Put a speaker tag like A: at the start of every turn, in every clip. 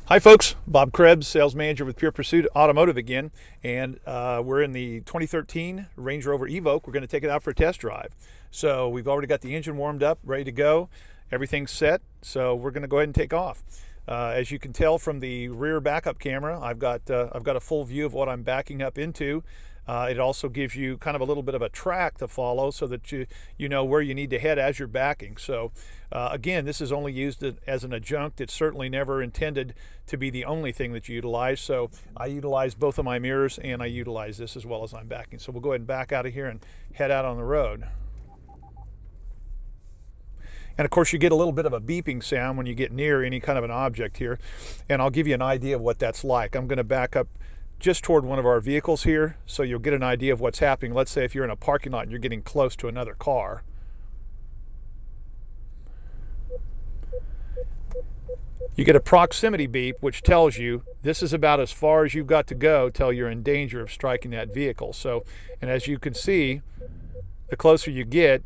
A: Hi folks, Bob Krebs, sales manager with Pure Pursuit Automotive again, and we're in the 2013 Range Rover Evoque. We're going to take it out for a test drive. So we've already got the engine warmed up, ready to go. Everything's set, so we're going to go ahead and take off. As you can tell from the rear backup camera, I've got a full view of what I'm backing up into. It also gives you kind of a little bit of a track to follow so that you know where you need to head as you're backing. So again, this is only used as an adjunct. It's certainly never intended to be the only thing that you utilize. So I utilize both of my mirrors and I utilize this as well as I'm backing. So we'll go ahead and back out of here and head out on the road. And of course you get a little bit of a beeping sound when you get near any kind of an object here. And I'll give you an idea of what that's like. I'm going to back up just toward one of our vehicles here so you'll get an idea of what's happening. Let's say if you're in a parking lot and you're getting close to another car. You get a proximity beep which tells you this is about as far as you've got to go till you're in danger of striking that vehicle. So, and as you can see, the closer you get,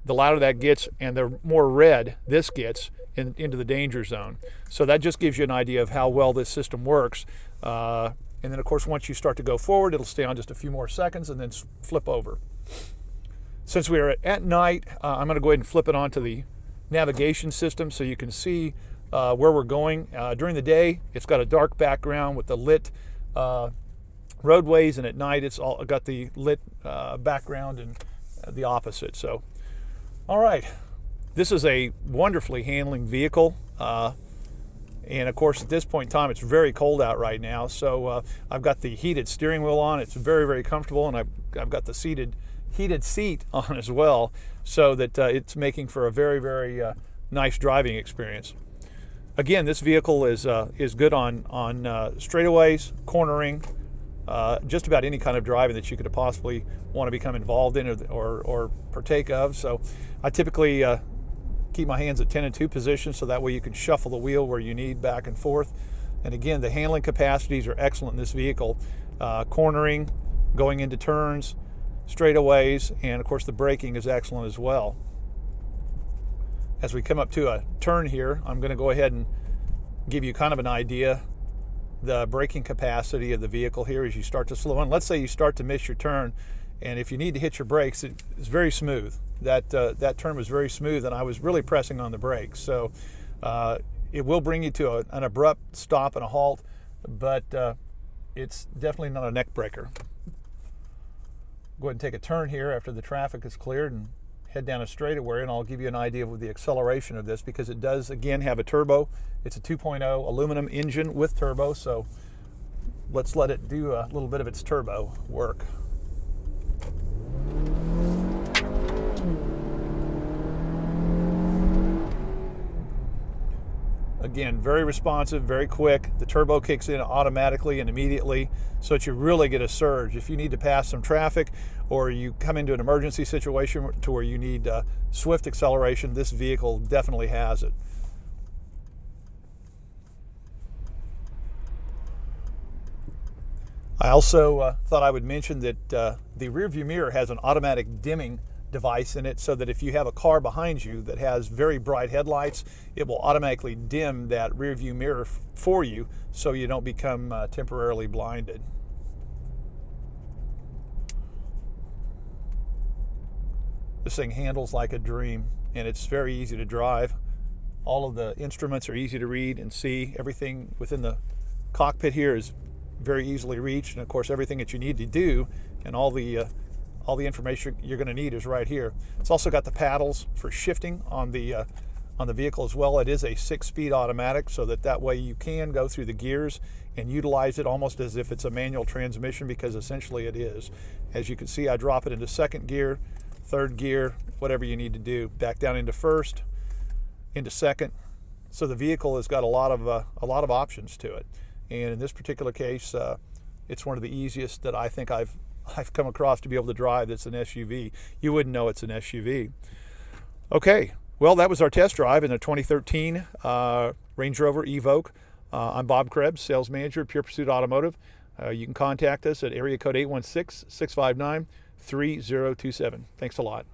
A: the louder that gets and the more red this gets into the danger zone. So that just gives you an idea of how well this system works. And then of course once you start to go forward, it'll stay on just a few more seconds and then flip over. Since we are at night, I'm going to go ahead and flip it onto the navigation system so you can see where we're going. During the day, it's got a dark background with the lit roadways, and at night it's all got the lit background and the opposite. So, all right. This is a wonderfully handling vehicle, and of course at this point in time it's very cold out right now, so I've got the heated steering wheel on. It's very, very comfortable, and I've got the heated seat on as well, so that it's making for a very, very nice driving experience. Again, this vehicle is good on straightaways, cornering, just about any kind of driving that you could possibly want to become involved in or partake of. So I typically keep my hands at 10 and 2 position so that way you can shuffle the wheel where you need back and forth. And again, the handling capacities are excellent in this vehicle. Cornering, going into turns, straightaways, and of course the braking is excellent as well. As we come up to a turn here, I'm going to go ahead and give you kind of an idea the braking capacity of the vehicle here as you start to slow in. Let's say you start to miss your turn, and if you need to hit your brakes, it's very smooth. That turn was very smooth, and I was really pressing on the brakes. So it will bring you to an abrupt stop and a halt, but it's definitely not a neck breaker. Go ahead and take a turn here after the traffic is cleared and head down a straightaway, and I'll give you an idea of the acceleration of this because it does again have a turbo. It's a 2.0 aluminum engine with turbo, so let's let it do a little bit of its turbo work. Again, very responsive, very quick. The turbo kicks in automatically and immediately so that you really get a surge. If you need to pass some traffic or you come into an emergency situation to where you need swift acceleration, this vehicle definitely has it. I also thought I would mention that the rear view mirror has an automatic dimming device in it so that if you have a car behind you that has very bright headlights, it will automatically dim that rear view mirror for you so you don't become temporarily blinded. This thing handles like a dream, and it's very easy to drive. All of the instruments are easy to read and see. Everything within the cockpit here is very easily reached, and of course everything that you need to do and all the information you're going to need is right here. It's also got the paddles for shifting on the vehicle as well. It is a 6-speed automatic, so that way you can go through the gears and utilize it almost as if it's a manual transmission, because essentially it is. As you can see, I drop it into second gear, third gear, whatever you need to do, back down into first, into second. So the vehicle has got a lot of options to it, and in this particular case, it's one of the easiest that I think I've come across to be able to drive that's an SUV. You wouldn't know it's an SUV. Okay, well, that was our test drive in the 2013 Range Rover Evoque. I'm Bob Krebs, sales manager at Pure Pursuit Automotive. You can contact us at area code 816-659-3027. Thanks a lot.